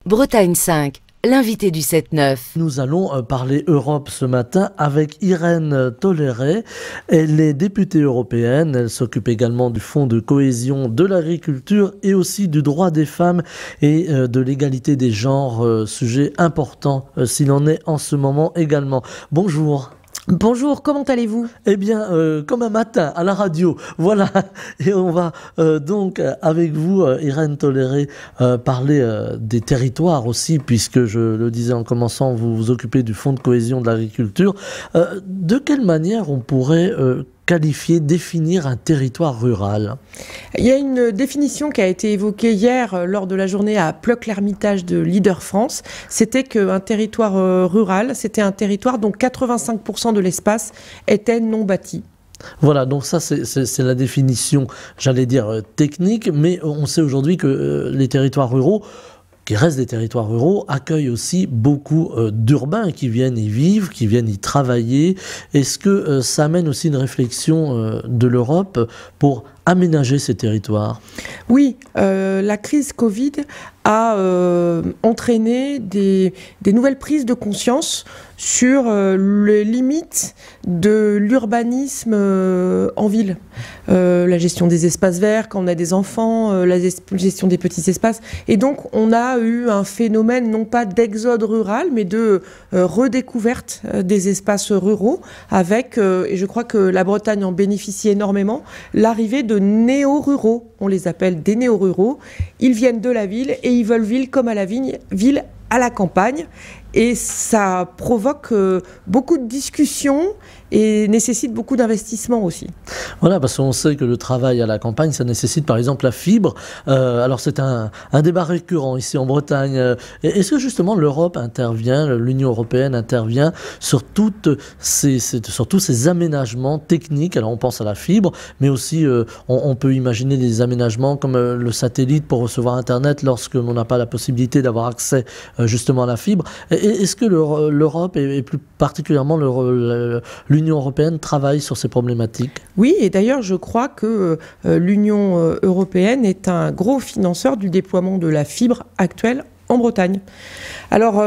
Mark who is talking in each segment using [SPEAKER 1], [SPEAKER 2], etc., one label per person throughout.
[SPEAKER 1] Bretagne 5, l'invité du 7-9.
[SPEAKER 2] Nous allons parler Europe ce matin avec Irène Toléret. Elle est députée européenne. Elle s'occupe également du Fonds de cohésion de l'agriculture et aussi du droit des femmes et de l'égalité des genres. Sujet important s'il en est en ce moment également. Bonjour.
[SPEAKER 3] Bonjour, comment allez-vous?
[SPEAKER 2] Eh bien, comme un matin à la radio, voilà. Et on va donc avec vous, Irène Toléret, parler des territoires aussi, puisque je le disais en commençant, vous vous occupez du Fonds de cohésion de l'agriculture. De quelle manière on pourrait qualifier, définir un territoire rural?
[SPEAKER 3] Il y a une définition qui a été évoquée hier lors de la journée à Ploc-l'Hermitage de Leader France. C'était qu'un territoire rural, c'était un territoire dont 85% de l'espace était non bâti. Voilà,
[SPEAKER 2] donc ça c'est la définition, j'allais dire technique, mais on sait aujourd'hui que les territoires ruraux, qui restent des territoires ruraux, accueillent aussi beaucoup d'urbains qui viennent y vivre, qui viennent y travailler. Est-ce que ça amène aussi une réflexion de l'Europe pour aménager ces territoires?
[SPEAKER 3] Oui, la crise Covid a entraîné des nouvelles prises de conscience sur les limites de l'urbanisme en ville. La gestion des espaces verts, quand on a des enfants, la gestion des petits espaces. Et donc, on a eu un phénomène, non pas d'exode rural, mais de redécouverte des espaces ruraux, avec, et je crois que la Bretagne en bénéficie énormément, l'arrivée de néo-ruraux. On les appelle des néo-ruraux. Ils viennent de la ville et ils veulent vivre comme à la ville à la campagne. Et ça provoque beaucoup de discussions et nécessite beaucoup d'investissement aussi.
[SPEAKER 2] Voilà, parce qu'on sait que le travail à la campagne, ça nécessite par exemple la fibre. Alors c'est un débat récurrent ici en Bretagne. Est-ce que justement l'Europe intervient, l'Union européenne intervient sur tous ces aménagements techniques? Alors on pense à la fibre, mais aussi on peut imaginer des aménagements comme le satellite pour recevoir Internet lorsque l'on n'a pas la possibilité d'avoir accès justement à la fibre. Est-ce que l'Europe et plus particulièrement l'Union européenne travaille sur ces problématiques?
[SPEAKER 3] Oui, et d'ailleurs je crois que l'Union européenne est un gros financeur du déploiement de la fibre actuelle en Bretagne. Alors,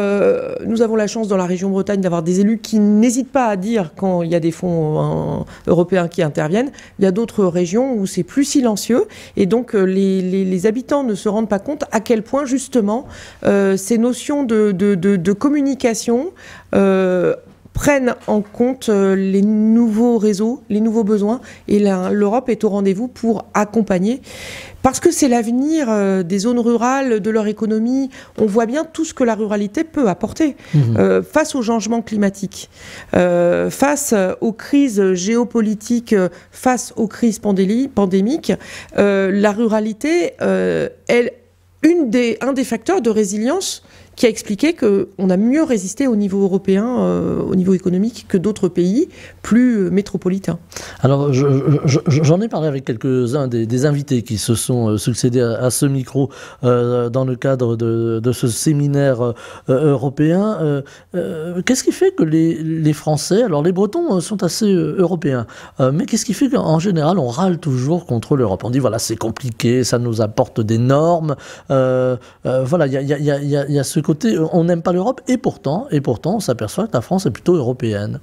[SPEAKER 3] nous avons la chance dans la région Bretagne d'avoir des élus qui n'hésitent pas à dire quand il y a des fonds européens qui interviennent. Il y a d'autres régions où c'est plus silencieux et donc les habitants ne se rendent pas compte à quel point justement ces notions de communication prennent en compte les nouveaux réseaux, les nouveaux besoins, et l'Europe est au rendez-vous pour accompagner. Parce que c'est l'avenir des zones rurales, de leur économie. On voit bien tout ce que la ruralité peut apporter face au changement climatique, face aux crises géopolitiques, face aux crises pandémiques. La ruralité est un des facteurs de résilience qui a expliqué qu'on a mieux résisté au niveau européen, au niveau économique, que d'autres pays plus métropolitains.
[SPEAKER 2] Alors, j'en ai parlé avec quelques-uns des invités qui se sont succédés à ce micro dans le cadre de ce séminaire européen. Qu'est-ce qui fait que les Français, alors les Bretons sont assez européens, mais qu'est-ce qui fait qu'en général, on râle toujours contre l'Europe? On dit, voilà, c'est compliqué, ça nous apporte des normes. Voilà, il y a ce côté, on n'aime pas l'Europe, et pourtant, on s'aperçoit que la France est plutôt européenne.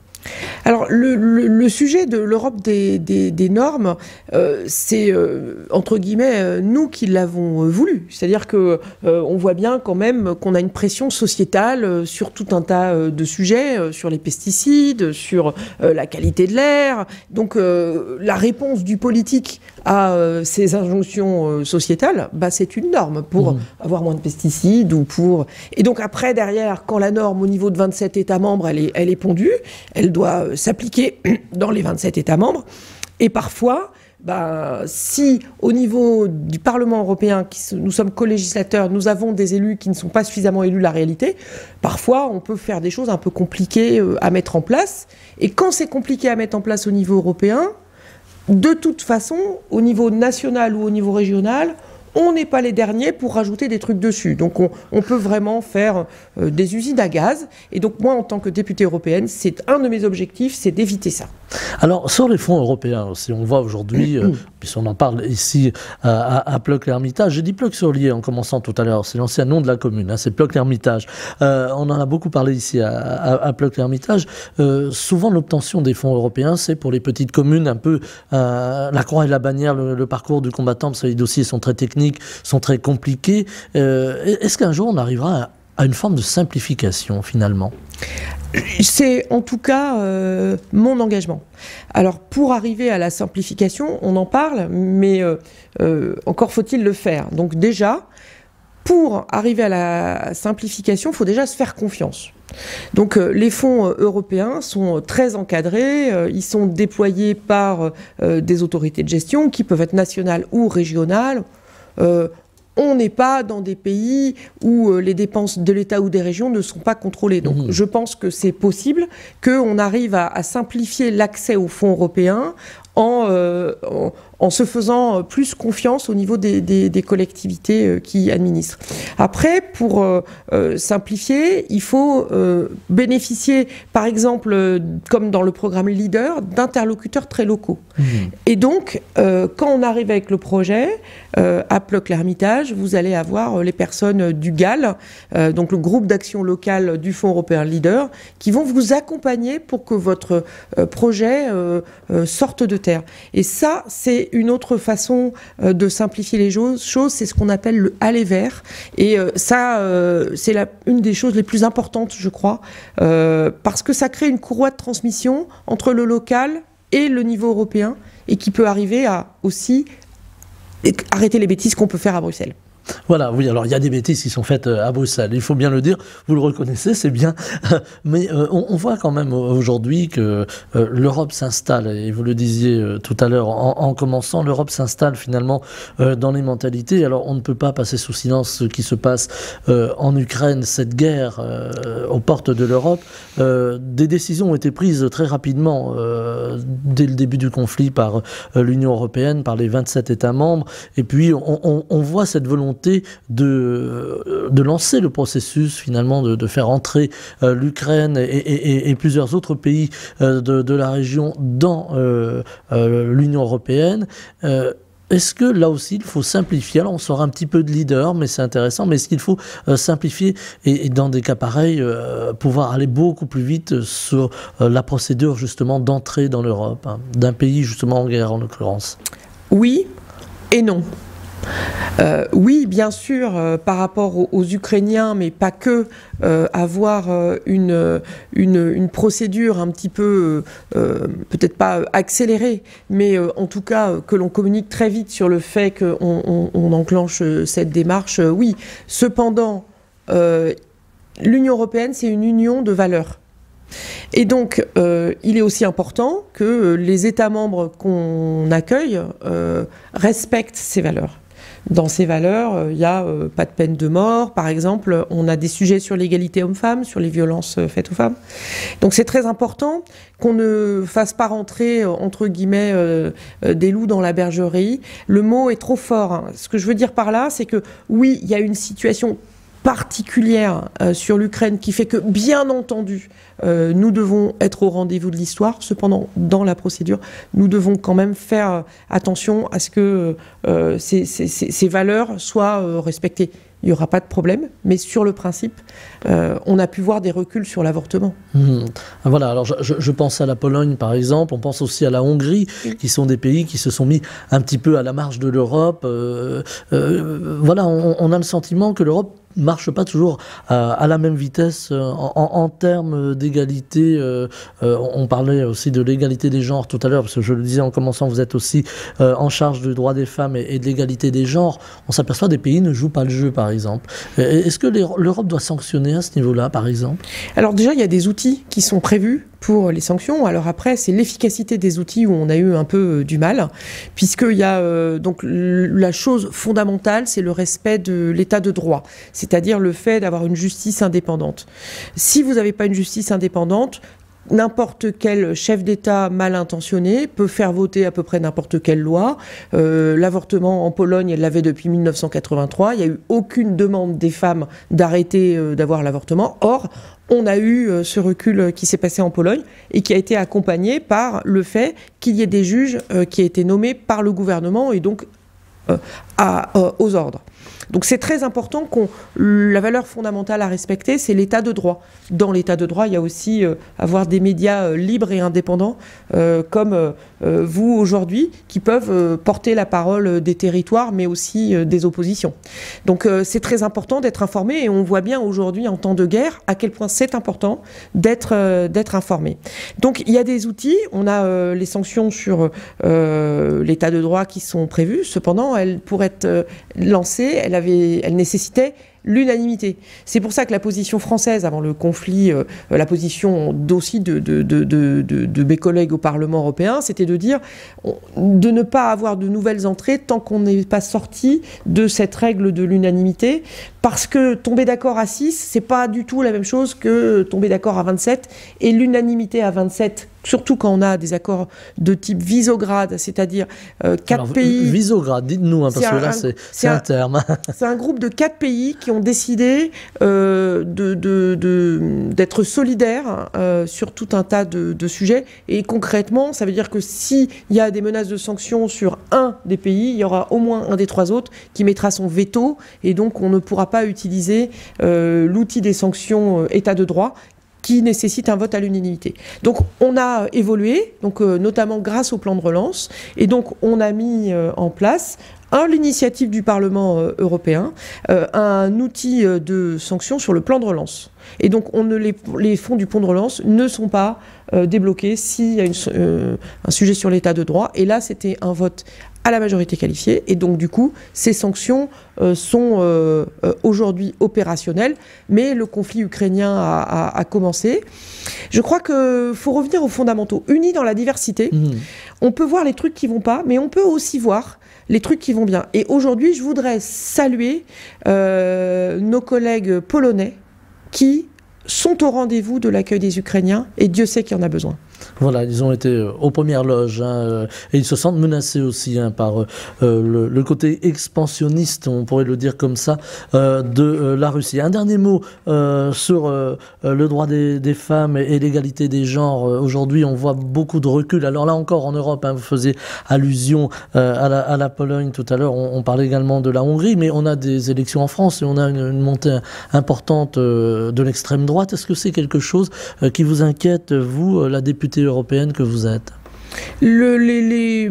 [SPEAKER 3] Alors, le sujet de l'Europe des normes, c'est, entre guillemets, nous qui l'avons voulu. C'est-à-dire que on voit bien quand même qu'on a une pression sociétale sur tout un tas de sujets, sur les pesticides, sur la qualité de l'air. Donc, la réponse du politique à ces injonctions sociétales, bah, c'est une norme pour avoir moins de pesticides ou pour... Et donc après, derrière, quand la norme au niveau de 27 États membres, elle est pondue, elle doit s'appliquer dans les 27 États membres. Et parfois, bah, si au niveau du Parlement européen, nous sommes co-législateurs, nous avons des élus qui ne sont pas suffisamment élus la réalité, parfois on peut faire des choses un peu compliquées à mettre en place. Et quand c'est compliqué à mettre en place au niveau européen, de toute façon, au niveau national ou au niveau régional, on n'est pas les derniers pour rajouter des trucs dessus. Donc on peut vraiment faire des usines à gaz. Et donc moi, en tant que députée européenne, c'est un de mes objectifs, c'est d'éviter ça.
[SPEAKER 2] Alors, sur les fonds européens aussi, on voit aujourd'hui, puisqu'on en parle ici à Pleuc-l'Hermitage, j'ai dit Pleuc-sur-Lier en commençant tout à l'heure, c'est l'ancien nom de la commune, hein, c'est Pleuc-l'Hermitage. On en a beaucoup parlé ici à Pleuc-l'Hermitage. Souvent, l'obtention des fonds européens, c'est pour les petites communes, un peu la croix et la bannière, le parcours du combattant, parce que les dossiers sont très techniques, sont très compliqués. Est-ce qu'un jour, on arrivera à une forme de simplification, finalement ?
[SPEAKER 3] C'est en tout cas mon engagement. Alors pour arriver à la simplification, on en parle, mais encore faut-il le faire. Donc déjà, pour arriver à la simplification, il faut déjà se faire confiance. Donc les fonds européens sont très encadrés, ils sont déployés par des autorités de gestion qui peuvent être nationales ou régionales. On n'est pas dans des pays où les dépenses de l'État ou des régions ne sont pas contrôlées. Donc je pense que c'est possible qu'on arrive à simplifier l'accès aux fonds européens en se faisant plus confiance au niveau des collectivités qui administrent. Après, pour simplifier, il faut bénéficier, par exemple, comme dans le programme Leader, d'interlocuteurs très locaux. Et donc, quand on arrive avec le projet, à Pleuc-l'Hermitage, vous allez avoir les personnes du GAL, donc le groupe d'action locale du Fonds européen Leader, qui vont vous accompagner pour que votre projet sorte de terre. Et ça, c'est une autre façon de simplifier les choses, c'est ce qu'on appelle le aller vers. Et ça, c'est une des choses les plus importantes, je crois, parce que ça crée une courroie de transmission entre le local et le niveau européen, et qui peut arriver à aussi arrêter les bêtises qu'on peut faire à Bruxelles.
[SPEAKER 2] Voilà, oui, alors il y a des bêtises qui sont faites à Bruxelles, il faut bien le dire, vous le reconnaissez, c'est bien, mais on voit quand même aujourd'hui que l'Europe s'installe, et vous le disiez tout à l'heure en commençant, l'Europe s'installe finalement dans les mentalités. Alors on ne peut pas passer sous silence ce qui se passe en Ukraine, cette guerre aux portes de l'Europe. Des décisions ont été prises très rapidement dès le début du conflit par l'Union européenne, par les 27 États membres, et puis on voit cette volonté de lancer le processus finalement de faire entrer l'Ukraine et plusieurs autres pays de la région dans l'Union européenne. Est-ce que là aussi il faut simplifier? Alors on sort un petit peu de leader, mais c'est intéressant, mais est-ce qu'il faut simplifier et dans des cas pareils pouvoir aller beaucoup plus vite sur la procédure justement d'entrée dans l'Europe, hein, d'un pays justement en guerre en l'occurrence?
[SPEAKER 3] Oui et non. Oui, bien sûr, par rapport aux Ukrainiens, mais pas que, avoir une procédure un petit peu, peut-être pas accélérée, mais en tout cas que l'on communique très vite sur le fait qu'on enclenche cette démarche, oui. Cependant, l'Union européenne, c'est une union de valeurs. Et donc, il est aussi important que les États membres qu'on accueille respectent ces valeurs. Dans ces valeurs, il n'y a pas de peine de mort, par exemple. On a des sujets sur l'égalité homme-femme, sur les violences faites aux femmes. Donc c'est très important qu'on ne fasse pas rentrer, entre guillemets, des loups dans la bergerie. Le mot est trop fort, hein. Ce que je veux dire par là, c'est que oui, il y a une situation particulière sur l'Ukraine qui fait que, bien entendu, nous devons être au rendez-vous de l'histoire. Cependant, dans la procédure, nous devons quand même faire attention à ce que ces valeurs soient respectées. Il n'y aura pas de problème, mais sur le principe, on a pu voir des reculs sur l'avortement.
[SPEAKER 2] Voilà, alors je pense à la Pologne par exemple, on pense aussi à la Hongrie, qui sont des pays qui se sont mis un petit peu à la marge de l'Europe. Voilà, on a le sentiment que l'Europe marche pas toujours à la même vitesse en termes d'égalité. On parlait aussi de l'égalité des genres tout à l'heure, parce que je le disais en commençant, vous êtes aussi en charge du droit des femmes et de l'égalité des genres. On s'aperçoit que des pays ne jouent pas le jeu, par exemple. Est-ce que l'Europe doit sanctionner à ce niveau-là, par exemple? Alors
[SPEAKER 3] déjà, il y a des outils qui sont prévus pour les sanctions. Alors après, c'est l'efficacité des outils où on a eu un peu du mal, puisqu'il y a donc la chose fondamentale, c'est le respect de l'état de droit, c'est-à-dire le fait d'avoir une justice indépendante. Si vous n'avez pas une justice indépendante, n'importe quel chef d'État mal intentionné peut faire voter à peu près n'importe quelle loi. L'avortement en Pologne, elle l'avait depuis 1983. Il n'y a eu aucune demande des femmes d'arrêter d'avoir l'avortement. Or, on a eu ce recul qui s'est passé en Pologne et qui a été accompagné par le fait qu'il y ait des juges qui aient été nommés par le gouvernement et donc aux ordres. Donc c'est très important la valeur fondamentale à respecter, c'est l'état de droit. Dans l'état de droit, il y a aussi avoir des médias libres et indépendants comme vous aujourd'hui, qui peuvent porter la parole des territoires, mais aussi des oppositions. Donc c'est très important d'être informé et on voit bien aujourd'hui en temps de guerre à quel point c'est important d'être informé. Donc il y a des outils, on a les sanctions sur l'état de droit qui sont prévues, cependant pour être lancée, elle nécessitait l'unanimité. C'est pour ça que la position française avant le conflit, la position aussi de mes collègues au Parlement européen, c'était de dire de ne pas avoir de nouvelles entrées tant qu'on n'est pas sorti de cette règle de l'unanimité, parce que tomber d'accord à 6, c'est pas du tout la même chose que tomber d'accord à 27, et l'unanimité à 27, surtout quand on a des accords de type Visegrad, c'est-à-dire 4 pays...
[SPEAKER 2] Visegrad, dites-nous, parce que là, c'est un terme.
[SPEAKER 3] C'est un groupe de 4 pays qui ont décidé d'être solidaires sur tout un tas de sujets. Et concrètement, ça veut dire que s'il y a des menaces de sanctions sur un des pays, il y aura au moins un des 3 autres qui mettra son veto. Et donc, on ne pourra pas utiliser l'outil des sanctions État de droit, qui nécessite un vote à l'unanimité. Donc on a évolué, donc, notamment grâce au plan de relance, et donc on a mis en place l'initiative du Parlement européen, un outil de sanctions sur le plan de relance. Et donc les fonds du plan de relance ne sont pas débloqués s'il y a un sujet sur l'état de droit. Et là, c'était un vote à la majorité qualifiée. Et donc, du coup, ces sanctions sont aujourd'hui opérationnelles. Mais le conflit ukrainien a commencé. Je crois qu'il faut revenir aux fondamentaux. Unis dans la diversité, on peut voir les trucs qui ne vont pas, mais on peut aussi voir les trucs qui vont bien. Et aujourd'hui, je voudrais saluer nos collègues polonais qui sont au rendez-vous de l'accueil des Ukrainiens, et Dieu sait qu'il y en a besoin.
[SPEAKER 2] Voilà, ils ont été aux premières loges, et ils se sentent menacés aussi par le côté expansionniste, on pourrait le dire comme ça, de la Russie. Un dernier mot sur le droit des femmes et l'égalité des genres. Aujourd'hui, on voit beaucoup de recul. Alors là encore, en Europe, vous faisiez allusion à la Pologne tout à l'heure, on parlait également de la Hongrie, mais on a des élections en France et on a une montée importante de l'extrême droite. Est-ce que c'est quelque chose qui vous inquiète, vous, la députée européenne que vous êtes?
[SPEAKER 3] Les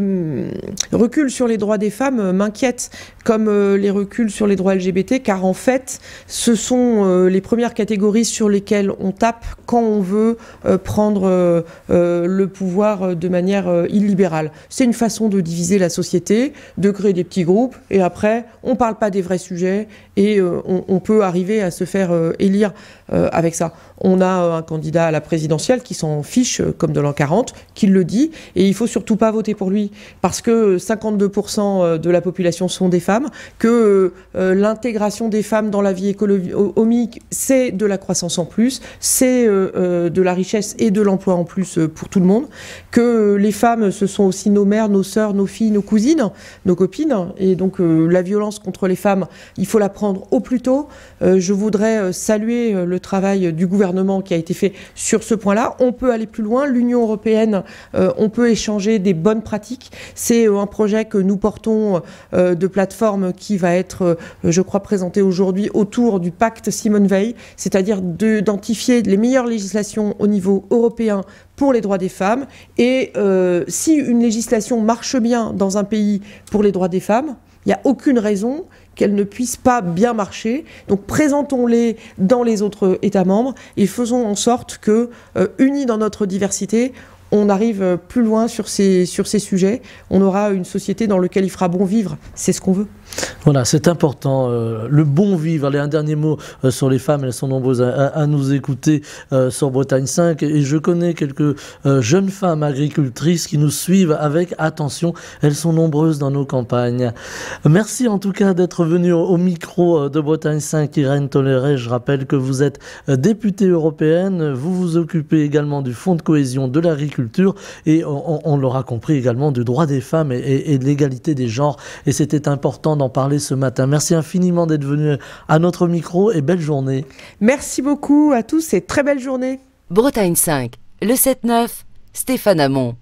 [SPEAKER 3] reculs sur les droits des femmes m'inquiètent, comme les reculs sur les droits LGBT, car en fait, ce sont les premières catégories sur lesquelles on tape quand on veut prendre le pouvoir de manière illibérale. C'est une façon de diviser la société, de créer des petits groupes, et après, on ne parle pas des vrais sujets, et on peut arriver à se faire élire avec ça. On a un candidat à la présidentielle qui s'en fiche, comme de l'an 40, qui le dit, et il ne faut surtout pas voter pour lui, parce que 52% de la population sont des femmes, que l'intégration des femmes dans la vie économique, c'est de la croissance en plus, c'est de la richesse et de l'emploi en plus pour tout le monde, que les femmes, ce sont aussi nos mères, nos sœurs, nos filles, nos cousines, nos copines, et donc la violence contre les femmes, il faut la prendre au plus tôt. Je voudrais saluer le travail du gouvernement qui a été fait sur ce point-là. On peut aller plus loin. L'Union européenne, on peut échanger des bonnes pratiques. C'est un projet que nous portons de plateforme qui va être, je crois, présenté aujourd'hui autour du pacte Simone Veil, c'est-à-dire d'identifier les meilleures législations au niveau européen pour les droits des femmes. Et si une législation marche bien dans un pays pour les droits des femmes, il n'y a aucune raison qu'elle ne puisse pas bien marcher. Donc présentons-les dans les autres États membres et faisons en sorte que, unis dans notre diversité, on arrive plus loin sur ces sujets. On aura une société dans laquelle il fera bon vivre. C'est ce qu'on veut.
[SPEAKER 2] Voilà, c'est important. Le bon vivre. Allez, un dernier mot sur les femmes. Elles sont nombreuses à nous écouter sur Bretagne 5. Et je connais quelques jeunes femmes agricultrices qui nous suivent avec attention. Elles sont nombreuses dans nos campagnes. Merci en tout cas d'être venue au micro de Bretagne 5, Irène Toléré. Je rappelle que vous êtes députée européenne. Vous vous occupez également du Fonds de cohésion de l'agriculture et on l'aura compris également du droit des femmes et de l'égalité des genres. Et c'était important d'en parler ce matin. Merci infiniment d'être venu à notre micro et belle journée.
[SPEAKER 3] Merci beaucoup à tous et très belle journée.
[SPEAKER 1] Bretagne 5, le 7-9, Stéphane Hamon.